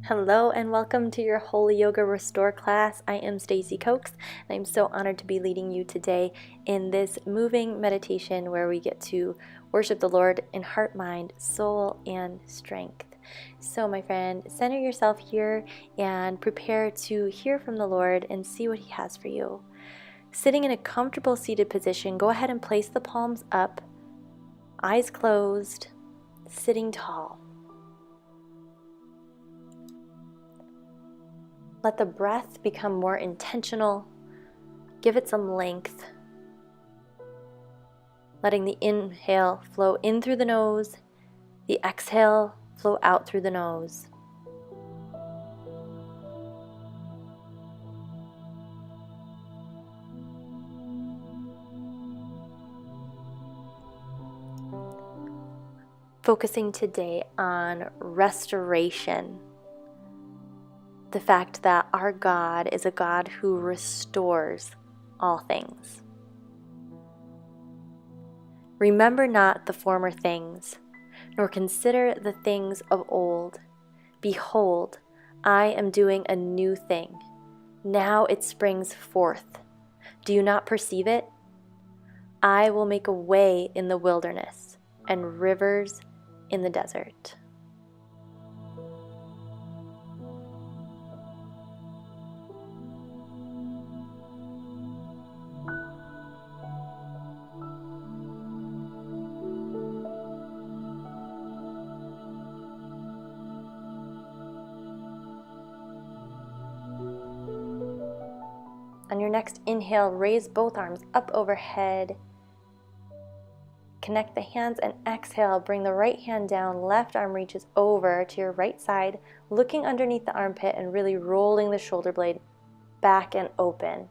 Hello and welcome to your Holy Yoga Restore class. I am Stacy Cokes and I'm so honored to be leading you today in this moving meditation where we get to worship the Lord in heart, mind, soul, and strength. So my friend, center yourself here and prepare to hear from the Lord and see what He has for you. Sitting in a comfortable seated position, go ahead and place the palms up, eyes closed, sitting tall. Let the breath become more intentional. Give it some length. Letting the inhale flow in through the nose, the exhale flow out through the nose. Focusing today on restoration. The fact that our God is a God who restores all things. Remember not the former things, nor consider the things of old. Behold, I am doing a new thing. Now it springs forth. Do you not perceive it? I will make a way in the wilderness and rivers in the desert. On your next inhale, raise both arms up overhead. Connect the hands and exhale. Bring the right hand down. Left arm reaches over to your right side, looking underneath the armpit and really rolling the shoulder blade back and open.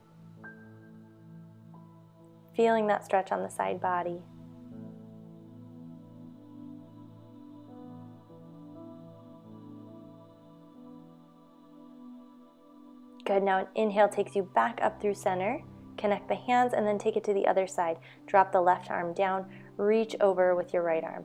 Feeling that stretch on the side body. Good, now an inhale takes you back up through center. Connect the hands and then take it to the other side. Drop the left arm down, reach over with your right arm.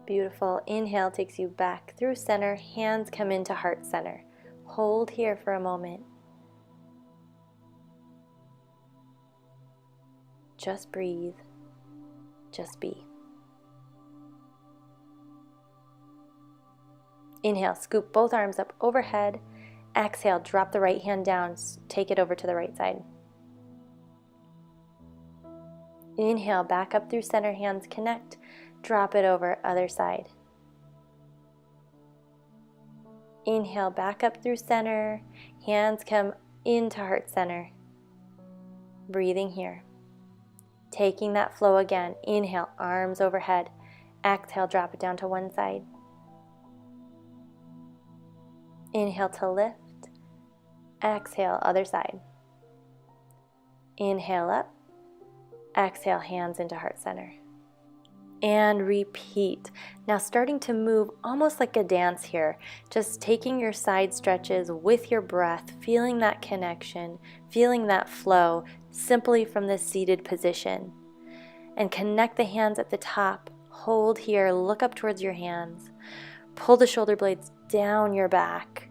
Beautiful. Inhale takes you back through center. Hands come into heart center. Hold here for a moment. Just breathe. Just be. Inhale, scoop both arms up overhead. Exhale, drop the right hand down. Take it over to the right side. Inhale, back up through center. Hands connect. Drop it over, other side. Inhale, back up through center. Hands come into heart center. Breathing here. Taking that flow again. Inhale, arms overhead. Exhale, drop it down to one side. Inhale to lift. Exhale, other side. Inhale up. Exhale, hands into heart center. And repeat. Now starting to move almost like a dance here, just taking your side stretches with your breath, feeling that connection, feeling that flow simply from this seated position. And connect the hands at the top, hold here, look up towards your hands, pull the shoulder blades down your back,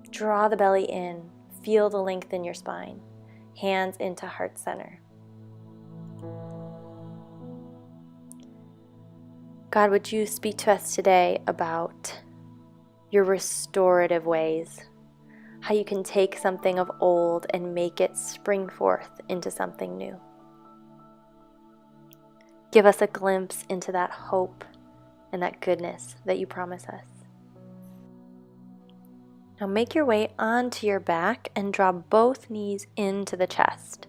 draw the belly in, feel the length in your spine, hands into heart center. God, would you speak to us today about your restorative ways, how you can take something of old and make it spring forth into something new. Give us a glimpse into that hope and that goodness that you promise us. Now make your way onto your back and draw both knees into the chest.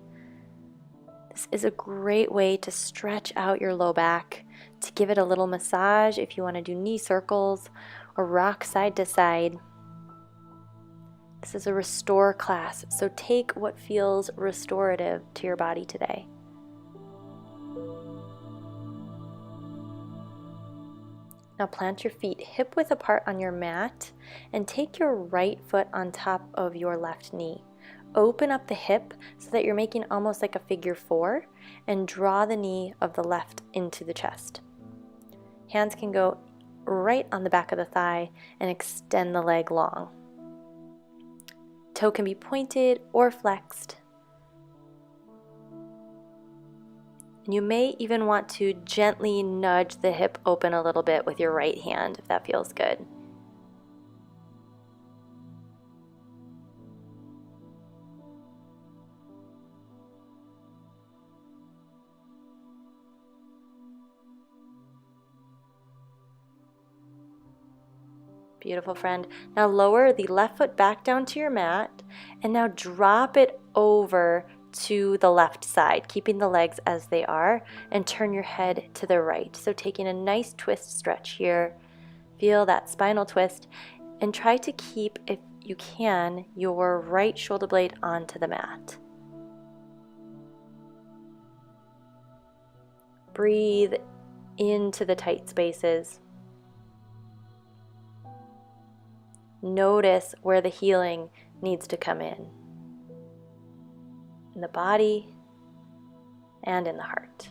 This is a great way to stretch out your low back, to give it a little massage if you want to do knee circles or rock side to side. This is a restore class, so take what feels restorative to your body today. Now plant your feet hip width apart on your mat and take your right foot on top of your left knee. Open up the hip so that you're making almost like a figure 4 and draw the knee of the left into the chest. Hands can go right on the back of the thigh and extend the leg long. Toe can be pointed or flexed. And you may even want to gently nudge the hip open a little bit with your right hand if that feels good. Beautiful, friend. Now lower the left foot back down to your mat and now drop it over to the left side, keeping the legs as they are, and turn your head to the right. So taking a nice twist stretch here. Feel that spinal twist and try to keep, if you can, your right shoulder blade onto the mat. Breathe into the tight spaces. Notice where the healing needs to come in the body and in the heart.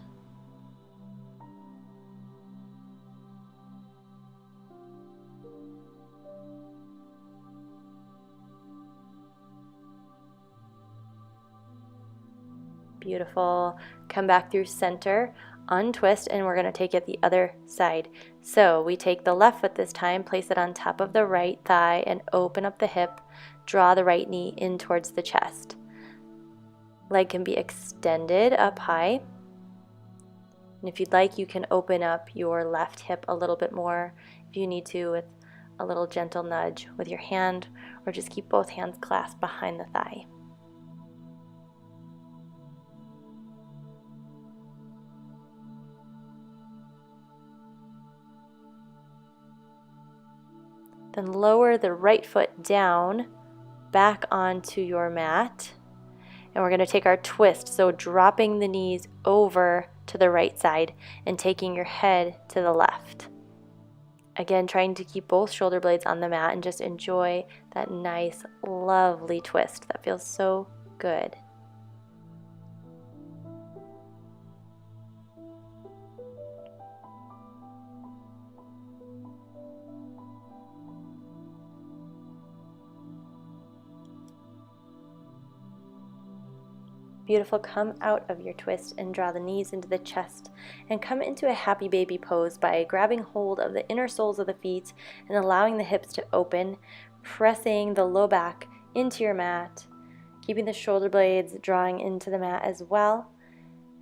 Beautiful. Come back through center, untwist, and we're going to take it the other side. So we take the left foot this time, place it on top of the right thigh, and open up the hip. Draw the right knee in towards the chest. Leg can be extended up high. And if you'd like, you can open up your left hip a little bit more if you need to, with a little gentle nudge with your hand, or just keep both hands clasped behind the thigh. Then lower the right foot down, back onto your mat. And we're going to take our twist, so dropping the knees over to the right side and taking your head to the left. Again, trying to keep both shoulder blades on the mat and just enjoy that nice, lovely twist. That feels so good. Beautiful. Come out of your twist and draw the knees into the chest and come into a happy baby pose by grabbing hold of the inner soles of the feet and allowing the hips to open, pressing the low back into your mat, keeping the shoulder blades drawing into the mat as well,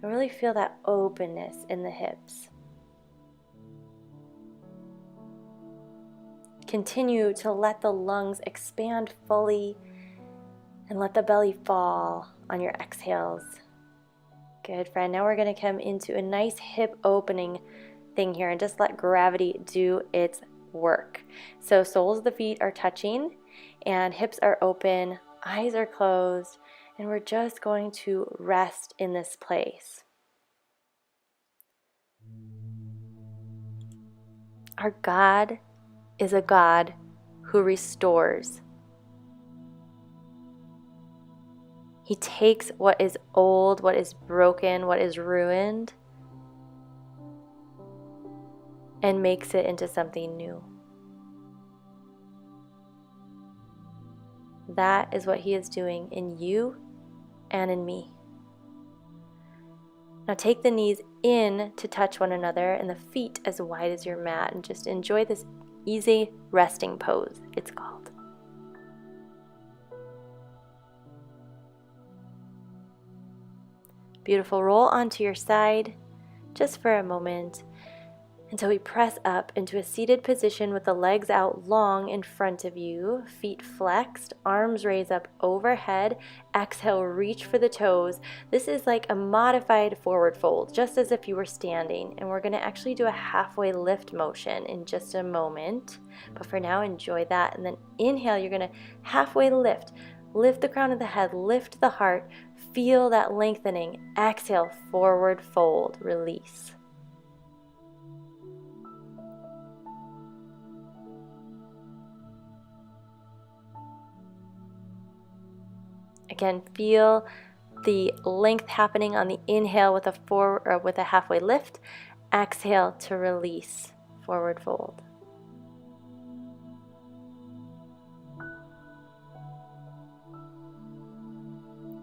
and really feel that openness in the hips. Continue to let the lungs expand fully and let the belly fall on your exhales. Good, friend. Now we're going to come into a nice hip opening thing here and just let gravity do its work. So soles of the feet are touching and hips are open, eyes are closed, and we're just going to rest in this place. Our God is a God who restores. He takes what is old, what is broken, what is ruined, and makes it into something new. That is what He is doing in you and in me. Now take the knees in to touch one another and the feet as wide as your mat, and just enjoy this easy resting pose, it's called. Beautiful. Roll onto your side just for a moment And so we press up into a seated position with the legs out long in front of you, feet flexed, arms raised up overhead. Exhale, reach for the toes. This is like a modified forward fold, just as if you were standing. And we're going to actually do a halfway lift motion in just a moment. But for now, enjoy that. And then inhale, you're going to halfway lift. Lift the crown of the head, lift the heart. Feel that lengthening. Exhale, forward fold, release. Again, feel the length happening on the inhale with a halfway lift. Exhale to release, forward fold.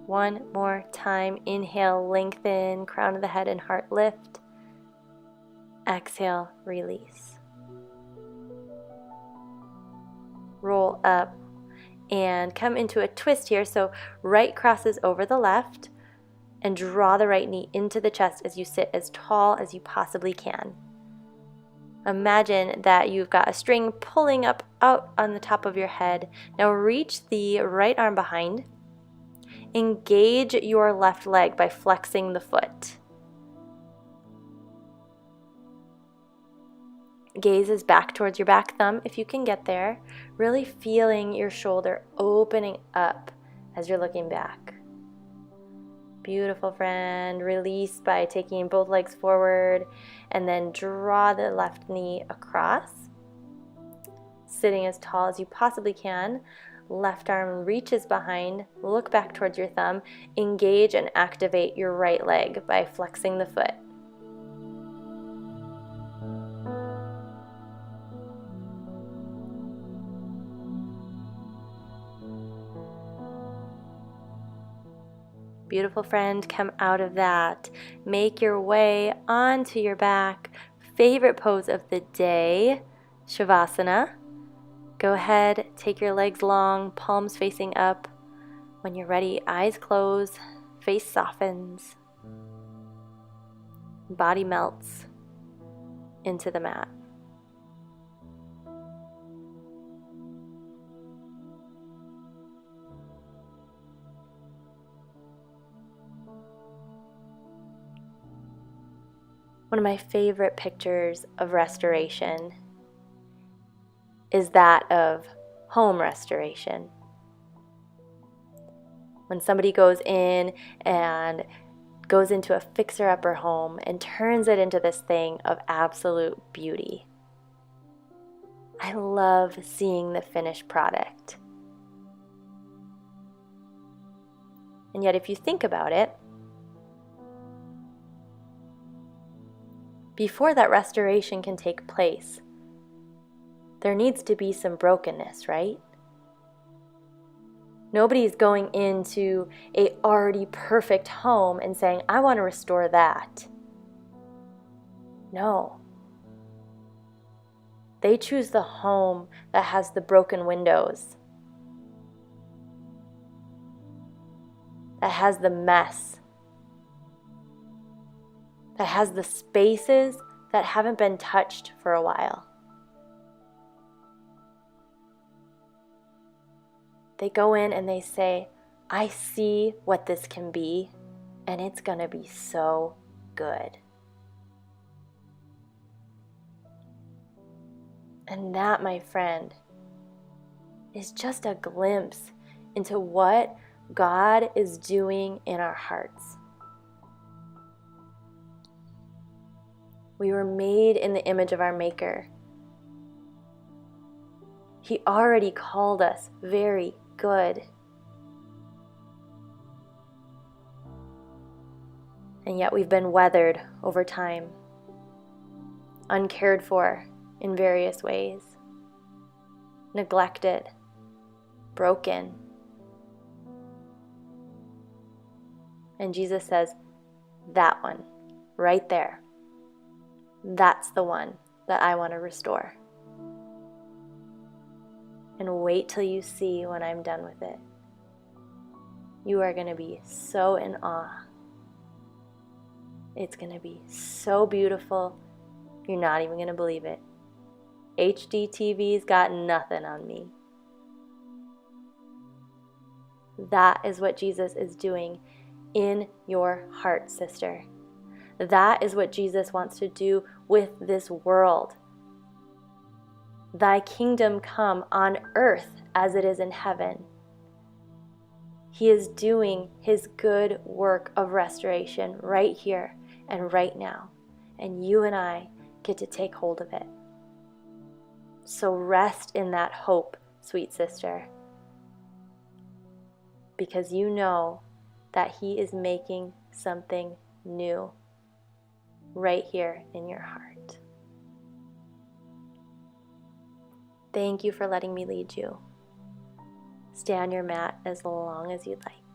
One more time. Inhale, lengthen, crown of the head and heart lift. Exhale, release. Roll up and come into a twist here. So right crosses over the left, and draw the right knee into the chest as you sit as tall as you possibly can. Imagine that you've got a string pulling up out on the top of your head. Now reach the right arm behind. Engage your left leg by flexing the foot. Gaze is back towards your back thumb if you can get there. Really feeling your shoulder opening up as you're looking back. Beautiful, friend. Release by taking both legs forward and then draw the left knee across. Sitting as tall as you possibly can. Left arm reaches behind. Look back towards your thumb. Engage and activate your right leg by flexing the foot. Beautiful, friend, come out of that. Make your way onto your back. Favorite pose of the day, Shavasana. Go ahead, take your legs long, palms facing up. When you're ready, eyes close, face softens, body melts into the mat. One of my favorite pictures of restoration is that of home restoration. When somebody goes in and goes into a fixer-upper home and turns it into this thing of absolute beauty. I love seeing the finished product. And yet if you think about it, before that restoration can take place, there needs to be some brokenness, right? Nobody's going into a already perfect home and saying, I want to restore that. No. They choose the home that has the broken windows, that has the mess, that has the spaces that haven't been touched for a while. They go in and they say, I see what this can be, and it's going to be so good. And that, my friend, is just a glimpse into what God is doing in our hearts. We were made in the image of our Maker. He already called us very good. And yet we've been weathered over time, uncared for in various ways, neglected, broken. And Jesus says, that one, right there, that's the one that I want to restore. And wait till you see when I'm done with it. You are going to be so in awe. It's going to be so beautiful. You're not even going to believe it. HDTV's got nothing on me. That is what Jesus is doing in your heart, sister. That is what Jesus wants to do with this world. Thy kingdom come on earth as it is in heaven. He is doing his good work of restoration right here and right now. And you and I get to take hold of it. So rest in that hope, sweet sister, because you know that he is making something new right here in your heart. Thank you for letting me lead you. Stay on your mat as long as you'd like.